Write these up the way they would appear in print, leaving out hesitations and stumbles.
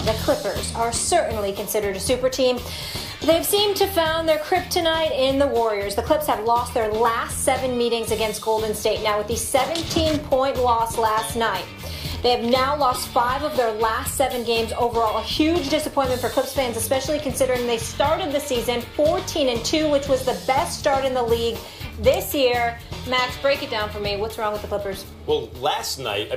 The Clippers are certainly considered a super team. They've seemed to found their kryptonite in the Warriors. The Clips have lost their last 7 meetings against Golden State. Now, with the 17-point loss last night, they have now lost 5 of their last 7 games overall. A huge disappointment for Clips fans, especially considering they started the season 14-2, which was the best start in the league this year. Max, break it down for me. What's wrong with the Clippers? Well, last night,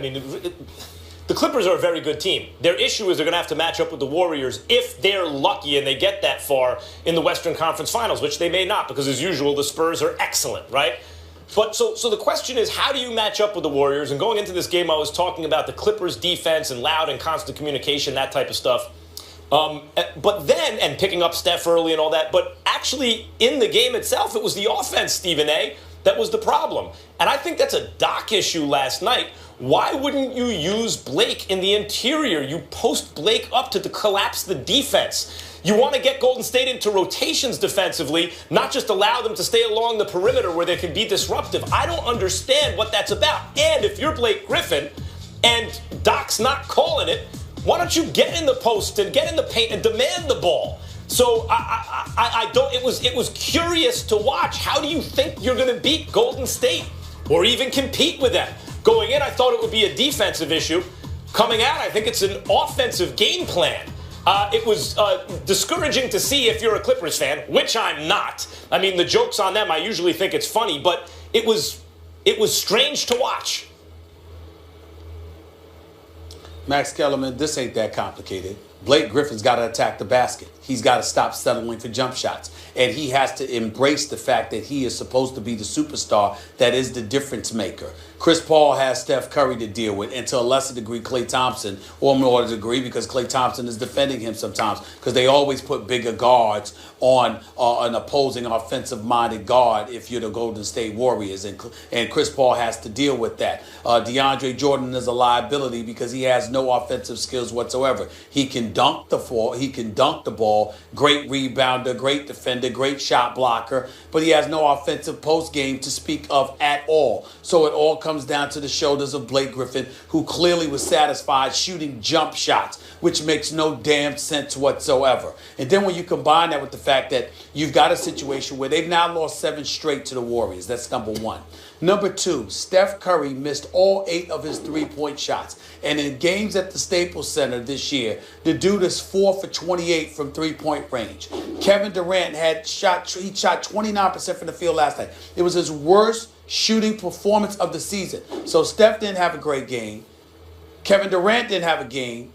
the Clippers are a very good team. Their issue is they're going to have to match up with the Warriors if they're lucky and they get that far in the Western Conference Finals, which they may not because, as usual, the Spurs are excellent, right? But so the question is, how do you match up with the Warriors? And going into this game, I was talking about the Clippers' defense and loud and constant communication, that type of stuff. But then, and picking up Steph early and all that, but actually in the game itself, it was the offense, Stephen A., that was the problem. And I think that's a Doc issue last night. Why wouldn't you use Blake in the interior? You post Blake up to collapse the defense. You want to get Golden State into rotations defensively, not just allow them to stay along the perimeter where they can be disruptive. I don't understand what that's about. And if you're Blake Griffin and Doc's not calling it, why don't you get in the post and get in the paint and demand the ball? So I don't. It was curious to watch. How do you think you're going to beat Golden State or even compete with them? Going in, I thought it would be a defensive issue. Coming out, I think it's an offensive game plan. It was discouraging to see if you're a Clippers fan, which I'm not. I mean, the joke's on them. I usually think it's funny, but it was strange to watch. Max Kellerman, this ain't that complicated. Blake Griffin's got to attack the basket. He's got to stop settling for jump shots. And he has to embrace the fact that he is supposed to be the superstar that is the difference maker. Chris Paul has Steph Curry to deal with, and to a lesser degree, Klay Thompson, or more degree, because Klay Thompson is defending him sometimes, because they always put bigger guards on an opposing offensive-minded guard if you're the Golden State Warriors, and Chris Paul has to deal with that. DeAndre Jordan is a liability because he has no offensive skills whatsoever. He can dunk the ball, great rebounder, great defender, great shot blocker, but he has no offensive post game to speak of at all. So it all comes down to the shoulders of Blake Griffin, who clearly was satisfied shooting jump shots, which makes no damn sense whatsoever. And then when you combine that with the fact that you've got a situation where they've now lost 7 straight to the Warriors, that's number one. Number two, Steph Curry missed all 8 of his 3-point shots. And in games at the Staples Center this year, the dude is 4 for 28 from 3-point range. Kevin Durant shot 29% from the field last night. It was his worst shooting performance of the season. So Steph didn't have a great game. Kevin Durant didn't have a game.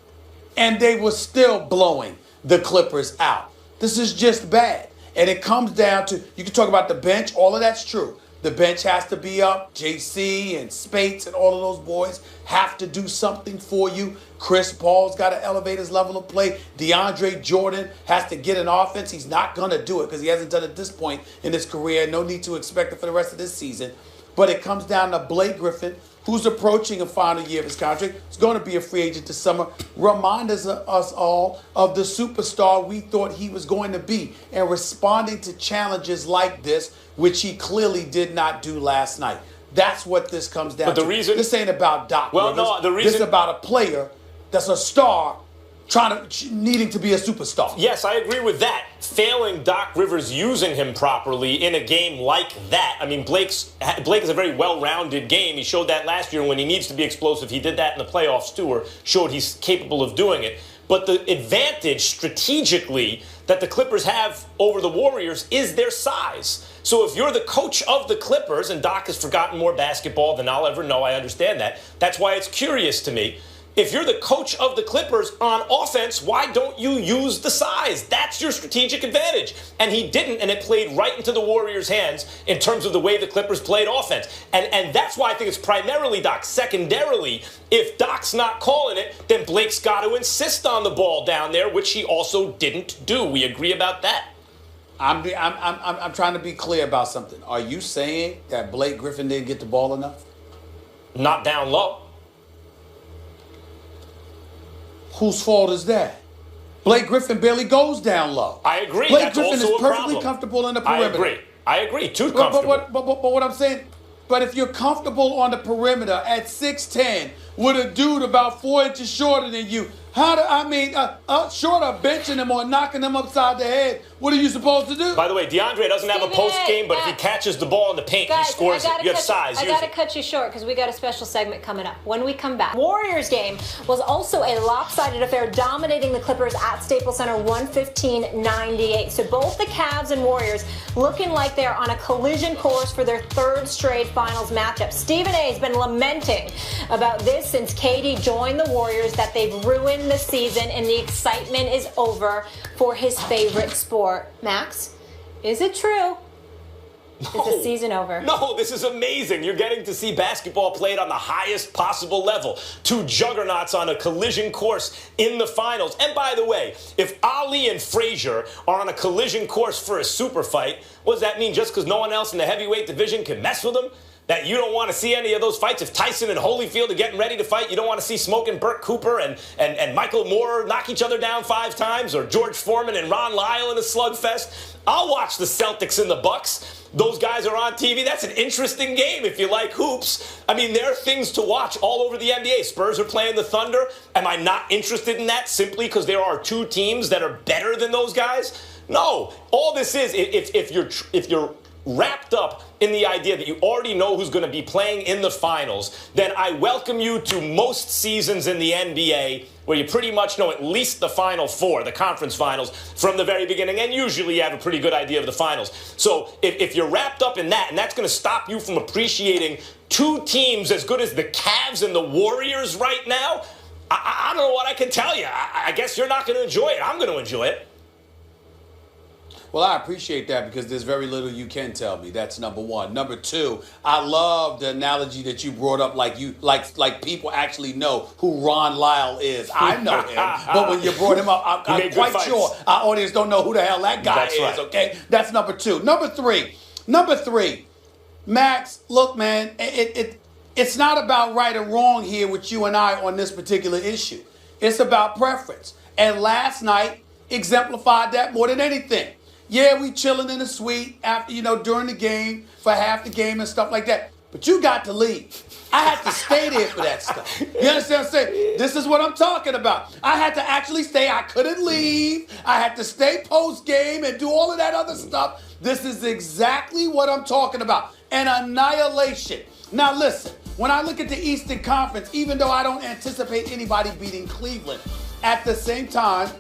And they were still blowing the Clippers out. This is just bad. And it comes down to, you can talk about the bench, all of that's true. The bench has to be up. JC and Spates and all of those boys have to do something for you. Chris Paul's got to elevate his level of play. DeAndre Jordan has to get an offense. He's not going to do it because he hasn't done it at this point in his career. No need to expect it for the rest of this season. But it comes down to Blake Griffin, who's approaching a final year of his contract. He's going to be a free agent this summer. Remind us all of the superstar we thought he was going to be, and responding to challenges like this, which he clearly did not do last night. That's what this comes down to. This ain't about Doc Rivers. This is about a player that's a star needing to be a superstar. Yes, I agree with that. Failing Doc Rivers using him properly in a game like that. I mean, Blake is a very well-rounded game. He showed that last year when he needs to be explosive. He did that in the playoffs too, or showed he's capable of doing it. But the advantage strategically that the Clippers have over the Warriors is their size. So if you're the coach of the Clippers, and Doc has forgotten more basketball than I'll ever know, I understand that. That's why it's curious to me. If you're the coach of the Clippers on offense, why don't you use the size? That's your strategic advantage. And he didn't, and it played right into the Warriors' hands in terms of the way the Clippers played offense. And that's why I think it's primarily Doc. Secondarily, if Doc's not calling it, then Blake's got to insist on the ball down there, which he also didn't do. We agree about that. I'm trying to be clear about something. Are you saying that Blake Griffin didn't get the ball enough? Not down low. Whose fault is that? Blake Griffin barely goes down low. I agree. Blake Griffin is perfectly comfortable in the perimeter. I agree. Too comfortable. But what I'm saying, but if you're comfortable on the perimeter at 6'10", with a dude about 4 inches shorter than you, Short of benching him or knocking him upside the head, what are you supposed to do? By the way, DeAndre doesn't have a post game, but if he catches the ball in the paint, he scores it. You have size. I got to cut you short because we got a special segment coming up. When we come back, Warriors game was also a lopsided affair, dominating the Clippers at Staples Center 115-98. So both the Cavs and Warriors looking like they're on a collision course for their third straight finals matchup. Stephen A has been lamenting about this since KD joined the Warriors, that they've ruined the season and the excitement is over for his favorite sport. Max, is it true? Is the season over? No, this is amazing. You're getting to see basketball played on the highest possible level. Two juggernauts on a collision course in the finals. And by the way, if Ali and Frazier are on a collision course for a super fight, what does that mean? Just because no one else in the heavyweight division can mess with them? That you don't want to see any of those fights? If Tyson and Holyfield are getting ready to fight, you don't want to see Smoking Burt Cooper and Michael Moore knock each other down 5 times, or George Foreman and Ron Lyle in a slugfest? I'll watch the Celtics and the Bucks. Those guys are on TV. That's an interesting game if you like hoops. I mean, there are things to watch all over the NBA. Spurs are playing the Thunder. Am I not interested in that simply because there are 2 teams that are better than those guys? No. All this is, if you're wrapped up in the idea that you already know who's going to be playing in the finals, then I welcome you to most seasons in the NBA where you pretty much know at least the Final Four, the conference finals, from the very beginning, and usually you have a pretty good idea of the finals. So if you're wrapped up in that, and that's going to stop you from appreciating 2 teams as good as the Cavs and the Warriors right now, I don't know what I can tell you. I guess you're not going to enjoy it. I'm going to enjoy it. Well, I appreciate that because there's very little you can tell me. That's number one. Number two, I love the analogy that you brought up, like people actually know who Ron Lyle is. I know him, but when you brought him up, I'm quite sure our audience don't know who the hell that guy is. Right. Okay, that's number two. Number three, Max. Look, man, it's not about right or wrong here with you and I on this particular issue. It's about preference, and last night exemplified that more than anything. Yeah, we chilling in the suite after, during the game, for half the game and stuff like that. But you got to leave. I had to stay there for that stuff. You understand what I'm saying? This is what I'm talking about. I had to actually stay. I couldn't leave. I had to stay post-game and do all of that other stuff. This is exactly what I'm talking about. An annihilation. Now listen, when I look at the Eastern Conference, even though I don't anticipate anybody beating Cleveland, at the same time,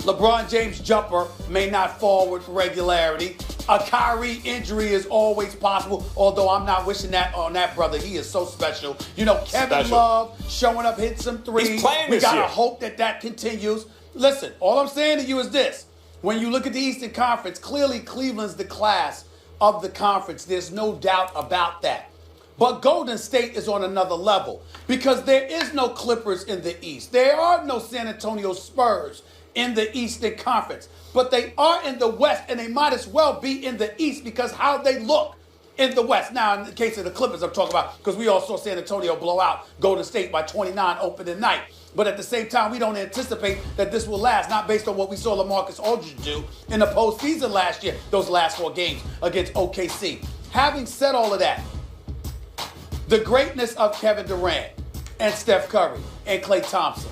LeBron James' jumper may not fall with regularity. A Kyrie injury is always possible, although I'm not wishing that on that brother. He is so special. Kevin Love showing up, hitting some threes. He's playing we this year. Gotta hope that continues. Listen, all I'm saying to you is this. When you look at the Eastern Conference, clearly Cleveland's the class of the conference. There's no doubt about that. But Golden State is on another level because there is no Clippers in the East. There are no San Antonio Spurs in the Eastern Conference, but they are in the West, and they might as well be in the East because how they look in the West. Now, in the case of the Clippers, I'm talking about because we all saw San Antonio blow out Golden State by 29 opening night. But at the same time, we don't anticipate that this will last, not based on what we saw LaMarcus Aldridge do in the postseason last year, those last 4 games against OKC. Having said all of that, the greatness of Kevin Durant and Steph Curry and Klay Thompson,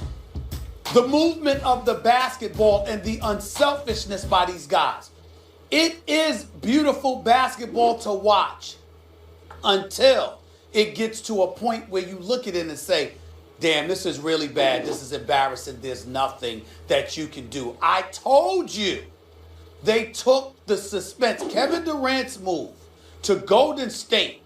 the movement of the basketball and the unselfishness by these guys. It is beautiful basketball to watch until it gets to a point where you look at it and say, damn, this is really bad. This is embarrassing. There's nothing that you can do. I told you they took the suspense. Kevin Durant's move to Golden State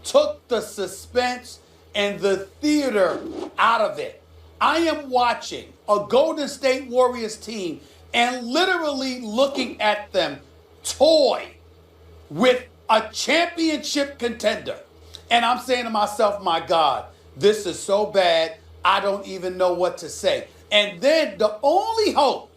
took the suspense and the theater out of it. I am watching a Golden State Warriors team and literally looking at them toy with a championship contender. And I'm saying to myself, my God, this is so bad, I don't even know what to say. And then the only hope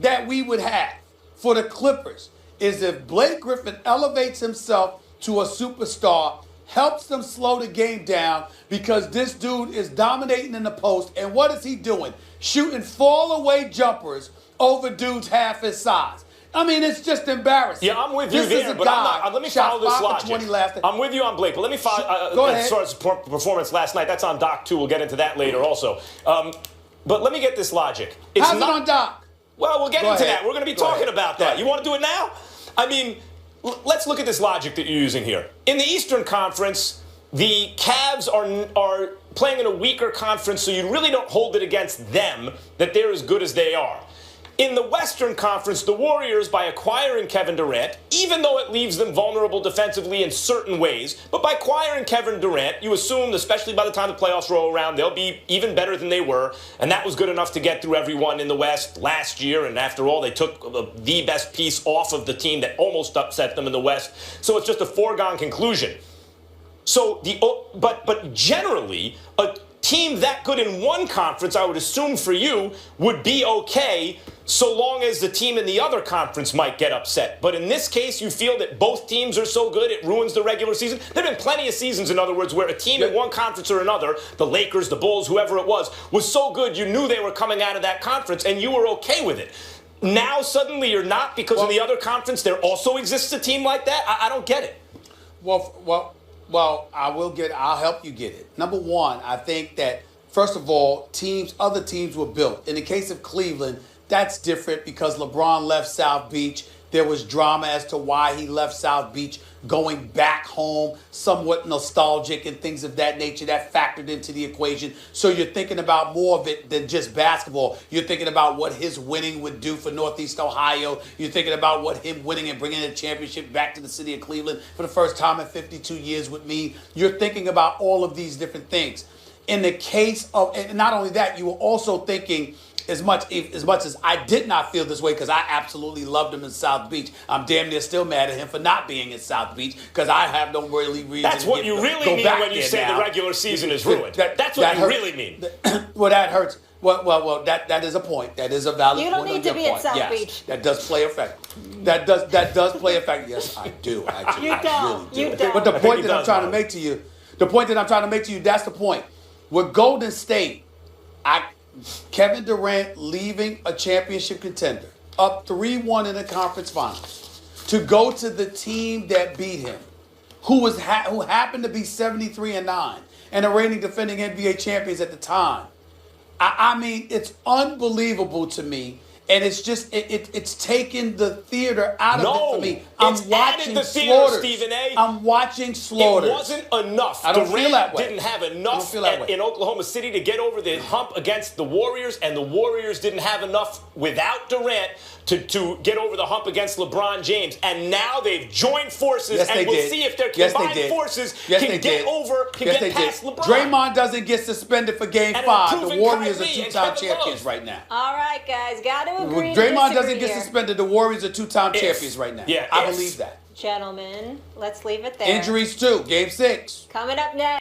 that we would have for the Clippers is if Blake Griffin elevates himself to a superstar, helps them slow the game down because this dude is dominating in the post. And what is he doing? Shooting fall-away jumpers over dudes half his size. I mean, it's just embarrassing. Yeah, I'm with you there, but let me follow this logic. I'm with you on Blake, but let me follow. Go ahead. As far as performance last night, that's on Doc too. We'll get into that later also. But let me get this logic. How's it on Doc? Well, we'll get Go into ahead. that. We're going to be Go talking ahead. about Go that. ahead. You want to do it now? I mean, let's look at this logic that you're using here. In the Eastern Conference, the Cavs are playing in a weaker conference, so you really don't hold it against them that they're as good as they are. In the Western Conference, the Warriors, by acquiring Kevin Durant, even though it leaves them vulnerable defensively in certain ways, but by acquiring Kevin Durant, you assume, especially by the time the playoffs roll around, they'll be even better than they were, and that was good enough to get through everyone in the West last year, and after all, they took the best piece off of the team that almost upset them in the West, so it's just a foregone conclusion. So but generally, a team that good in one conference, I would assume for you, would be okay so long as the team in the other conference might get upset. But in this case, you feel that both teams are so good it ruins the regular season? There have been plenty of seasons, in other words, where a team in one conference or another, the Lakers, the Bulls, whoever it was so good you knew they were coming out of that conference and you were okay with it. Now suddenly you're not because in the other conference there also exists a team like that? I don't get it. Well, I'll help you get it. Number one, I think that, first of all, other teams were built. In the case of Cleveland, that's different because LeBron left South Beach. There was drama as to why he left South Beach, going back home, somewhat nostalgic and things of that nature that factored into the equation. So you're thinking about more of it than just basketball. You're thinking about what his winning would do for Northeast Ohio. You're thinking about what him winning and bringing a championship back to the city of Cleveland for the first time in 52 years would mean. You're thinking about all of these different things. In the case of, and not only that, you were also thinking, as much as I did not feel this way because I absolutely loved him in South Beach, I'm damn near still mad at him for not being in South Beach because I have no really reason. That's what you really mean when you say the regular season is ruined. That's what you really mean. Well, that hurts. Well, that is a point. That is a valid point. You don't need to be at South Beach. That does play a factor. That does play a factor. Yes, I do. Actually, You don't. Really do. You don't. But the point that I'm trying to make to you, that's the point. With Golden State, Kevin Durant leaving a championship contender, up 3-1 in the conference finals, to go to the team that beat him, who happened to be 73-9 and the reigning defending NBA champions at the time. I mean, it's unbelievable to me. And it's just, it's taken the theater out of it for me. I'm watching the theater, slaughters. Stephen A. I'm watching slaughters. It wasn't enough. I don't feel that way. Didn't have enough in in Oklahoma City to get over the hump against the Warriors, and the Warriors didn't have enough without Durant to get over the hump against LeBron James. And now they've joined forces, and we'll see if their combined forces can get past LeBron. Draymond doesn't get suspended for Game 5. The Warriors are two-time champions right now. All right, guys, got to agree. Draymond doesn't get suspended. The Warriors are two-time champions right now. Yeah, I believe that. Gentlemen, let's leave it there. Injuries too. Game 6. Coming up next.